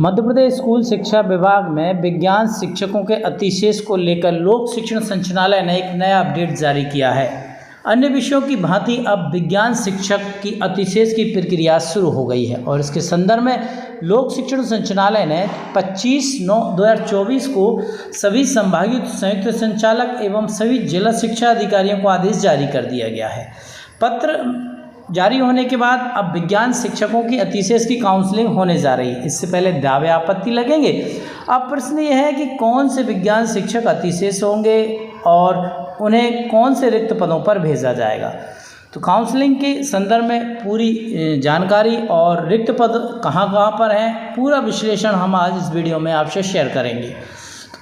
Madhya Pradesh school शिक्षा विभाग में विज्ञान शिक्षकों के अतिशेष को लेकर लोक शिक्षण संचालय ने एक नया अपडेट जारी किया है। अन्य विषयों की भांति अब विज्ञान शिक्षक की अतिशेष की प्रक्रिया शुरू हो गई है और इसके संदर्भ में लोक शिक्षण संचालय ने 25/9/2024 को सभी संभागीय संयुक्त संचालक एवं सभी जिला शिक्षा अधिकारियों को आदेश जारी कर दिया गया है। पत्र जारी होने के बाद अब विज्ञान शिक्षकों की अतिशेष की काउंसलिंग होने जा रही है। इससे पहले दावे आपत्ति लगेंगे। अब प्रश्न ये है कि कौन से विज्ञान शिक्षक अतिशेष होंगे और उन्हें कौन से रिक्त पदों पर भेजा जाएगा। तो काउंसलिंग के संदर्भ में पूरी जानकारी और रिक्त पद कहाँ कहाँ पर हैं, पूरा विश्लेषण हम आज इस वीडियो में आपसे शेयर करेंगे।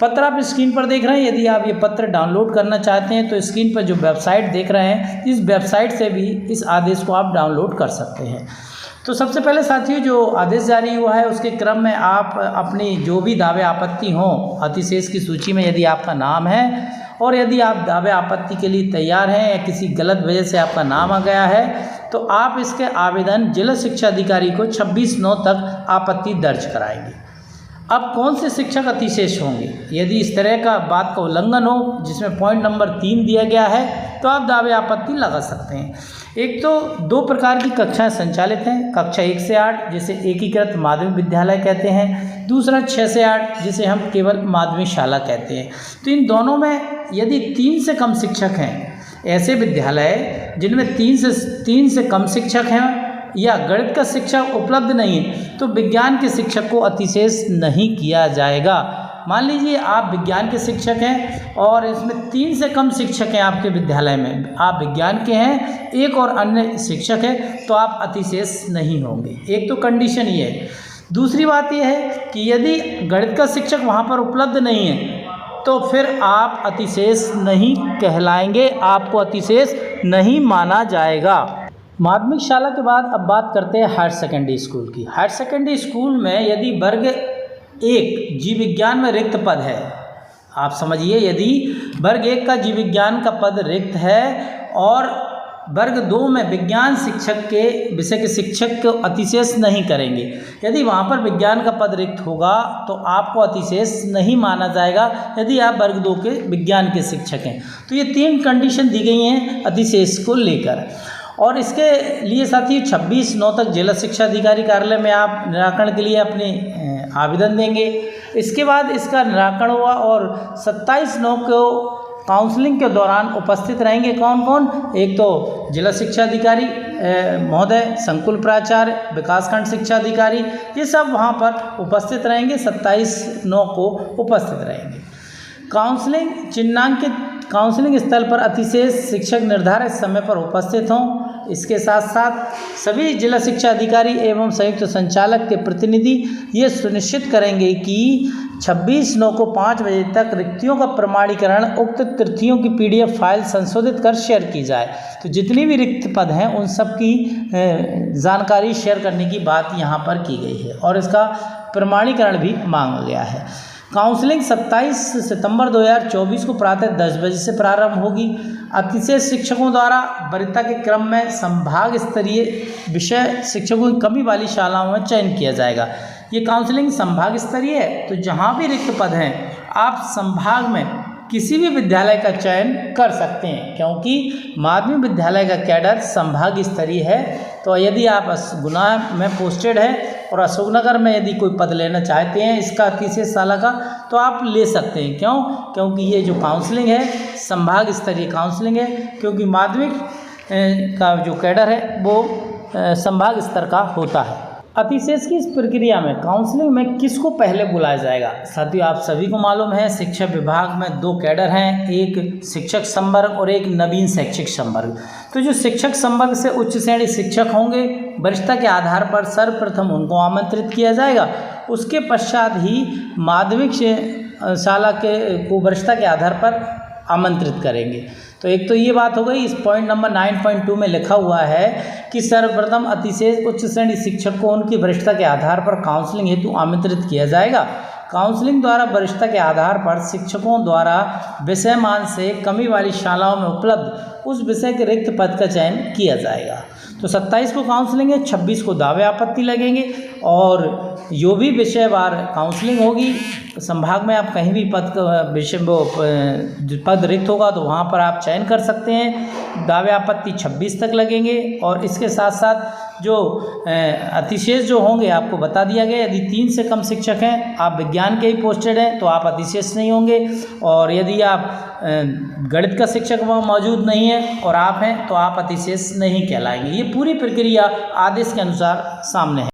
पत्र आप स्क्रीन पर देख रहे हैं। यदि आप ये पत्र डाउनलोड करना चाहते हैं तो स्क्रीन पर जो वेबसाइट देख रहे हैं, इस वेबसाइट से भी इस आदेश को आप डाउनलोड कर सकते हैं। तो सबसे पहले साथियों, जो आदेश जारी हुआ है उसके क्रम में आप अपनी जो भी दावे आपत्ति हों अतिशेष की सूची में यदि आपका नाम है और यदि आप दावे आपत्ति के लिए तैयार हैं या किसी गलत वजह से आपका नाम आ गया है तो आप इसके आवेदन जिला शिक्षा अधिकारी को 26/9 तक आपत्ति दर्ज कराएंगे। अब कौन से शिक्षक अतिशेष होंगे? यदि इस तरह का बात का उल्लंघन हो जिसमें पॉइंट नंबर 3 दिया गया है तो आप दावे आपत्ति लगा सकते हैं। एक तो 2 प्रकार की कक्षाएं संचालित हैं, कक्षा 1 से 8 जिसे एकीकृत माध्यमिक विद्यालय कहते हैं, दूसरा 6 से 8 जिसे हम केवल माध्यमिक शाला कहते हैं। तो इन दोनों में यदि 3 से कम शिक्षक हैं, ऐसे विद्यालय जिनमें 3 से कम शिक्षक हैं या गणित का शिक्षक उपलब्ध नहीं है तो विज्ञान के शिक्षक को अतिशेष नहीं किया जाएगा। मान लीजिए आप विज्ञान के शिक्षक हैं और इसमें 3 से कम शिक्षक हैं आपके विद्यालय में, आप विज्ञान के हैं, एक और अन्य शिक्षक है तो आप अतिशेष नहीं होंगे। एक तो कंडीशन ये है। दूसरी बात यह है कि यदि गणित का शिक्षक वहाँ पर उपलब्ध नहीं है तो फिर आप अतिशेष नहीं कहलाएंगे, आपको अतिशेष नहीं माना जाएगा। माध्यमिक शाला के बाद अब बात करते हैं हायर सेकेंडरी स्कूल की। हायर सेकेंडरी स्कूल में यदि वर्ग 1 जीव विज्ञान में रिक्त पद है, आप समझिए यदि वर्ग 1 का जीव विज्ञान का पद रिक्त है और वर्ग 2 में विज्ञान शिक्षक के विषय के शिक्षक को अतिशेष नहीं करेंगे, यदि वहाँ पर विज्ञान का पद रिक्त होगा तो आपको अतिशेष नहीं माना जाएगा यदि आप वर्ग 2 के विज्ञान के शिक्षक हैं। तो ये 3 कंडीशन दी गई हैं अतिशेष को लेकर और इसके लिए साथी 26/9 तक जिला शिक्षा अधिकारी कार्यालय में आप निराकरण के लिए अपने आवेदन देंगे। इसके बाद इसका निराकरण हुआ और 27/9 को काउंसलिंग के दौरान उपस्थित रहेंगे कौन कौन? एक तो जिला शिक्षा अधिकारी महोदय, संकुल प्राचार्य, विकासखंड शिक्षा अधिकारी, ये सब वहाँ पर उपस्थित रहेंगे। 27/9 को उपस्थित रहेंगे। काउंसलिंग चिन्हांकित काउंसलिंग स्थल पर अतिशेष शिक्षक निर्धारित समय पर उपस्थित हों। इसके साथ साथ सभी जिला शिक्षा अधिकारी एवं संयुक्त संचालक के प्रतिनिधि ये सुनिश्चित करेंगे कि 26/9 को 5 बजे तक रिक्तियों का प्रमाणीकरण उक्त तिथियों की PDF फाइल संशोधित कर शेयर की जाए। तो जितनी भी रिक्त पद हैं उन सब की जानकारी शेयर करने की बात यहाँ पर की गई है और इसका प्रमाणीकरण भी मांगा गया है। काउंसलिंग 27 सितंबर 2024 को प्रातः 10 बजे से प्रारंभ होगी। अतिशेष शिक्षकों द्वारा वरीयता के क्रम में संभाग स्तरीय विषय शिक्षकों की कमी वाली शालाओं में चयन किया जाएगा। ये काउंसलिंग संभाग स्तरीय है तो जहाँ भी रिक्त पद हैं आप संभाग में किसी भी विद्यालय का चयन कर सकते हैं क्योंकि माध्यमिक विद्यालय का कैडर संभाग स्तरीय है। तो यदि आप गुना में पोस्टेड है और अशोकनगर में यदि कोई पद लेना चाहते हैं इसका अतिशेष शाला का तो आप ले सकते हैं। क्यों? क्योंकि ये जो काउंसलिंग है संभाग स्तरीय काउंसलिंग है, क्योंकि माध्यमिक का जो कैडर है वो संभाग स्तर का होता है। अतिशेष की इस प्रक्रिया में काउंसलिंग में किसको पहले बुलाया जाएगा? साथियों, आप सभी को मालूम है शिक्षा विभाग में 2 कैडर हैं, एक शिक्षक संवर्ग और एक नवीन शैक्षिक संवर्ग। तो जो शिक्षक संवर्ग से उच्च श्रेणी शिक्षक होंगे वरिष्ठता के आधार पर सर्वप्रथम उनको आमंत्रित किया जाएगा। उसके पश्चात ही माध्यमिक शाला के को वरिष्ठता के आधार पर आमंत्रित करेंगे। तो एक तो ये बात हो गई। इस पॉइंट नंबर 9.2 में लिखा हुआ है कि सर्वप्रथम अतिशेष उच्च श्रेणी शिक्षक को उनकी वरिष्ठता के आधार पर काउंसलिंग हेतु आमंत्रित किया जाएगा। काउंसलिंग द्वारा वरिष्ठता के आधार पर शिक्षकों द्वारा विषय मान से कमी वाली शालाओं में उपलब्ध उस विषय के रिक्त पद का चयन किया जाएगा। तो 27 को काउंसलिंग है, 26 को दावे आपत्ति लगेंगे और जो भी विषयवार काउंसलिंग होगी संभाग में, आप कहीं भी पद रिक्त होगा तो वहाँ पर आप चयन कर सकते हैं। दावे आपत्ति 26 तक लगेंगे। और इसके साथ साथ जो अतिशेष जो होंगे आपको बता दिया गया, यदि 3 से कम शिक्षक हैं, आप विज्ञान के ही पोस्टेड हैं तो आप अतिशेष नहीं होंगे। और यदि आप गणित का शिक्षक मौजूद नहीं है और आप हैं तो आप अतिशेष नहीं कहलाएंगे। ये पूरी प्रक्रिया आदेश के अनुसार सामने है।